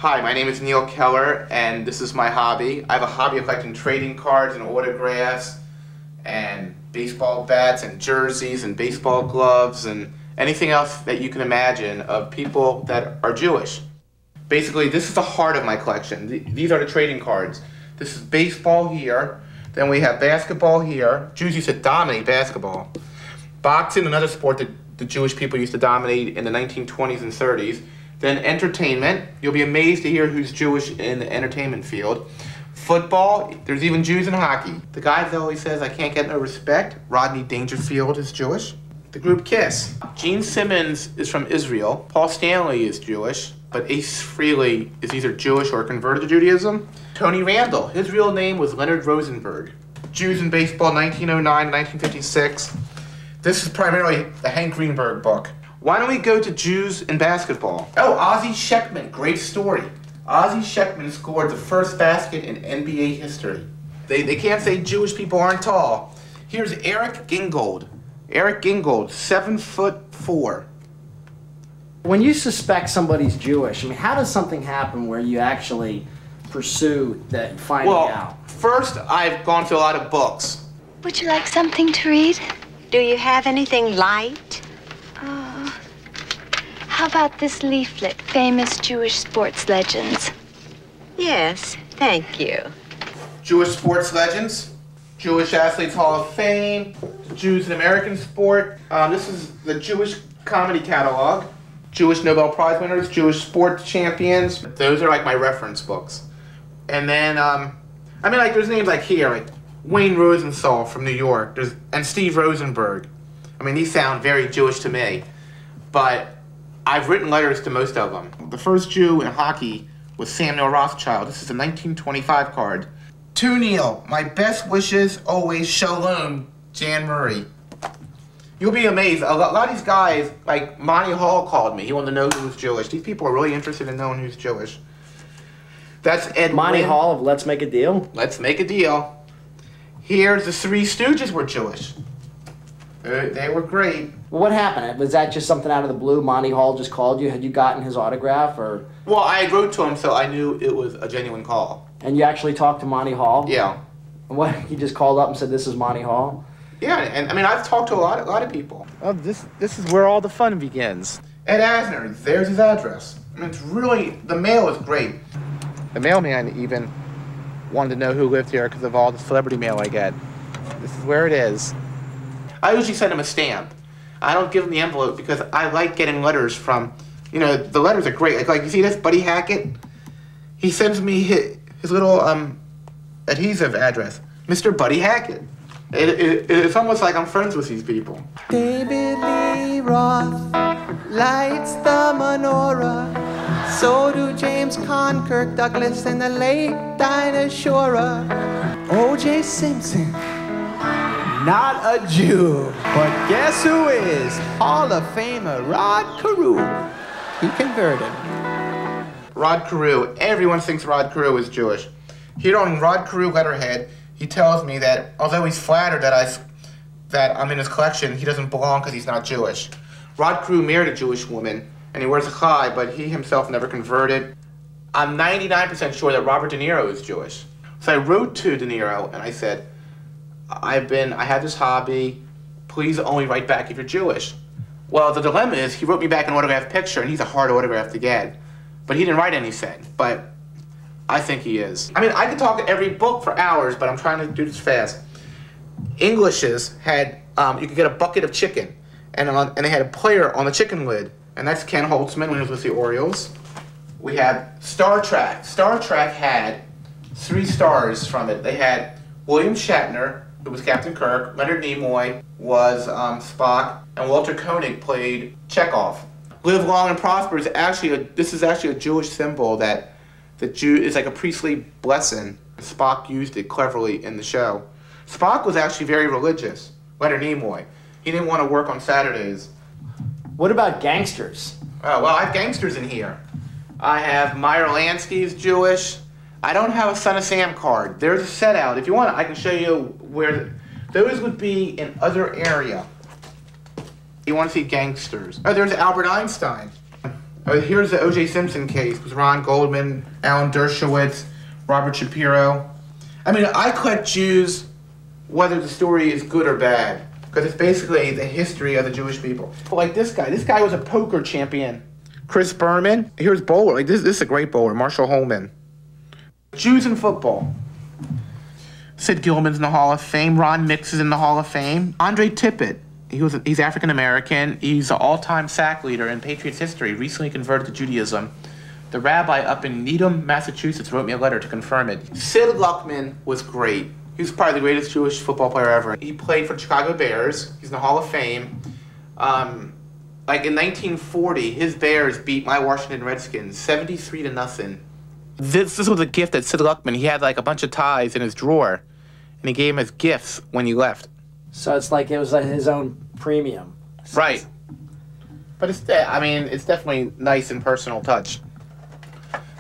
Hi, my name is Neil Keller, and this is my hobby. I have a hobby of collecting trading cards and autographs and baseball bats and jerseys and baseball gloves and anything else that you can imagine of people that are Jewish. Basically, this is the heart of my collection. These are the trading cards. This is baseball here, then we have basketball here. Jews used to dominate basketball. Boxing, another sport that the Jewish people used to dominate in the 1920s and 30s. Then entertainment, you'll be amazed to hear who's Jewish in the entertainment field. Football, there's even Jews in hockey. The guy that always says, I can't get no respect, Rodney Dangerfield is Jewish. The group Kiss. Gene Simmons is from Israel. Paul Stanley is Jewish, but Ace Frehley is either Jewish or converted to Judaism. Tony Randall, his real name was Leonard Rosenberg. Jews in baseball, 1909, 1956. This is primarily the Hank Greenberg book. Why don't we go to Jews in basketball? Oh, Ozzie Sheckman, great story. Ozzie Sheckman scored the first basket in NBA history. They can't say Jewish people aren't tall. Here's Eric Gingold. Eric Gingold, 7'4". When you suspect somebody's Jewish, I mean, how does something happen where you actually pursue that, finding out? Well, first I've gone through a lot of books. Would you like something to read? Do you have anything light? How about this leaflet, Famous Jewish Sports Legends? Yes, thank you. Jewish sports legends, Jewish Athletes Hall of Fame, Jews in American Sport. This is the Jewish Comedy Catalog, Jewish Nobel Prize winners, Jewish sports champions. Those are like my reference books. And then, like there's names like here, like Wayne Rosenthal from New York, and Steve Rosenberg. I mean, these sound very Jewish to me, but I've written letters to most of them. The first Jew in hockey was Samuel Rothschild. This is a 1925 card. To Neil, my best wishes, always shalom, Jan Murray. You'll be amazed. A lot of these guys, like Monty Hall called me. He wanted to know who was Jewish. These people are really interested in knowing who's Jewish. That's Ed Monty Wynn. Hall of Let's Make a Deal? Let's Make a Deal. Here's the Three Stooges were Jewish. They were great. Well, what happened? Was that just something out of the blue? Monty Hall just called you? Had you gotten his autograph, or? Well, I wrote to him, so I knew it was a genuine call. And you actually talked to Monty Hall? Yeah. And what? He just called up and said, "This is Monty Hall." Yeah, and I mean, I've talked to a lot of people. Oh, this is where all the fun begins. Ed Asner, there's his address. I mean, it's really, the mail is great. The mailman even wanted to know who lived here because of all the celebrity mail I get. This is where it is. I usually send him a stamp. I don't give him the envelope because I like getting letters from, the letters are great. Like you see this, Buddy Hackett? He sends me his little adhesive address. Mr. Buddy Hackett. It's almost like I'm friends with these people. David Lee Roth lights the menorah. So do James Conn, Kirk Douglas, and the late Dinah Shora. O.J. Simpson. Not a Jew, but guess who is? Hall of Famer Rod Carew. He converted. Rod Carew. Everyone thinks Rod Carew is Jewish. Here on Rod Carew letterhead, he tells me that although he's flattered that I'm in his collection, he doesn't belong because he's not Jewish. Rod Carew married a Jewish woman, and he wears a chai, but he himself never converted. I'm 99% sure that Robert De Niro is Jewish. So I wrote to De Niro, and I said, I have this hobby, please only write back if you're Jewish. Well, the dilemma is, he wrote me back an autographed picture, and he's a hard autograph to get. But he didn't write anything, but I think he is. I mean, I could talk every book for hours, but I'm trying to do this fast. Englishes had, you could get a bucket of chicken, and they had a player on the chicken lid, and that's Ken Holtzman when he was with the Orioles. We have Star Trek. Star Trek had 3 stars from it. They had William Shatner, who was Captain Kirk, Leonard Nimoy was Spock, and Walter Koenig played Chekhov. Live long and prosper is actually this is actually a Jewish symbol that the Jew is like a priestly blessing. Spock used it cleverly in the show. Spock was actually very religious. Leonard Nimoy. He didn't want to work on Saturdays. What about gangsters? Oh, well, I have gangsters in here. I have Meyer Lansky's Jewish. I don't have a Son of Sam card. There's a set out. If you want, I can show you where those would be in other area. You want to see gangsters. Oh, there's Albert Einstein. Here's the O.J. Simpson case with Ron Goldman, Alan Dershowitz, Robert Shapiro. I mean, I collect Jews whether the story is good or bad, because it's basically the history of the Jewish people. Like this guy. This guy was a poker champion. Chris Berman. Here's bowler. Like this is a great bowler. Marshall Holman. Jews in football. Sid Gilman's in the Hall of Fame. Ron Mix is in the Hall of Fame. Andre Tippett. He's African American. He's the all-time sack leader in Patriots history. Recently converted to Judaism. The rabbi up in Needham, Massachusetts, wrote me a letter to confirm it. Sid Luckman was great. He was probably the greatest Jewish football player ever. He played for the Chicago Bears. He's in the Hall of Fame. Like in 1940, his Bears beat my Washington Redskins 73-0. This was a gift that Sid Luckman, he had like a bunch of ties in his drawer, and he gave him as gifts when he left. So it's like it was his own premium. Right. But it's definitely nice and personal touch.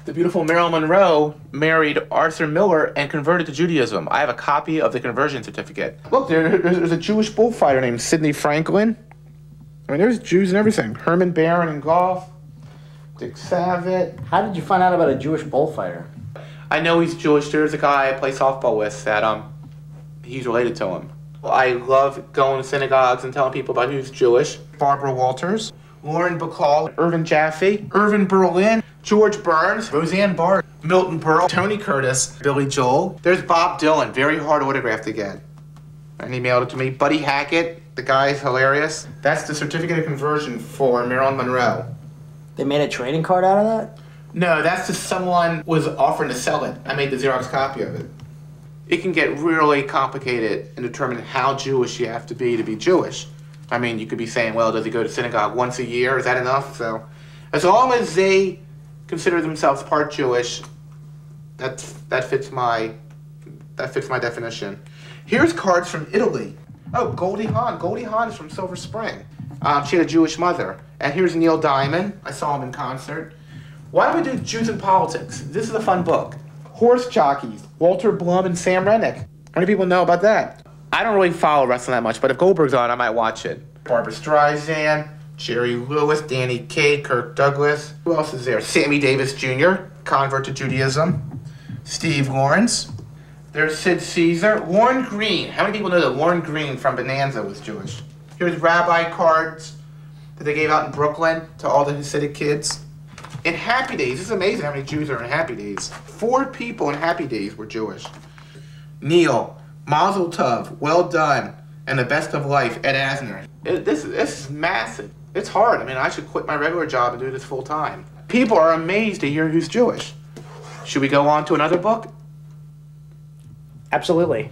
The beautiful Marilyn Monroe married Arthur Miller and converted to Judaism. I have a copy of the conversion certificate. Look, there's a Jewish bullfighter named Sidney Franklin. I mean, there's Jews and everything. Herman Baron in golf. Dick Savitt. How did you find out about a Jewish bullfighter? I know he's Jewish. There's a guy I play softball with that he's related to him. I love going to synagogues and telling people about who's Jewish. Barbara Walters, Lauren Bacall, Irvin Jaffe, Irvin Berlin, George Burns, Roseanne Barr, Milton Berle, Tony Curtis, Billy Joel. There's Bob Dylan, very hard autograph to get. And he mailed it to me. Buddy Hackett, the guy's hilarious. That's the certificate of conversion for Marilyn Monroe. They made a trading card out of that? No, that's just someone was offering to sell it. I made the Xerox copy of it. It can get really complicated in determining how Jewish you have to be Jewish. I mean, you could be saying, well, does he go to synagogue once a year? Is that enough? So, as long as they consider themselves part Jewish, that fits my definition. Here's cards from Italy. Oh, Goldie Hawn. Goldie Hawn is from Silver Spring. She had a Jewish mother. And here's Neil Diamond. I saw him in concert. Why don't we do Jews in Politics? This is a fun book. Horse jockeys, Walter Blum and Sam Rennick. How many people know about that? I don't really follow wrestling that much, but if Goldberg's on, I might watch it. Barbara Streisand, Jerry Lewis, Danny Kaye, Kirk Douglas. Who else is there? Sammy Davis Jr., convert to Judaism. Steve Lawrence. There's Sid Caesar. Warren Green. How many people know that Warren Green from Bonanza was Jewish? Here's rabbi cards that they gave out in Brooklyn to all the Hasidic kids. In Happy Days, this is amazing how many Jews are in Happy Days. 4 people in Happy Days were Jewish. Neil, Mazel Tov, Well Done, and The Best of Life, Ed Asner. This is massive. It's hard. I mean, I should quit my regular job and do this full time. People are amazed to hear who's Jewish. Should we go on to another book? Absolutely.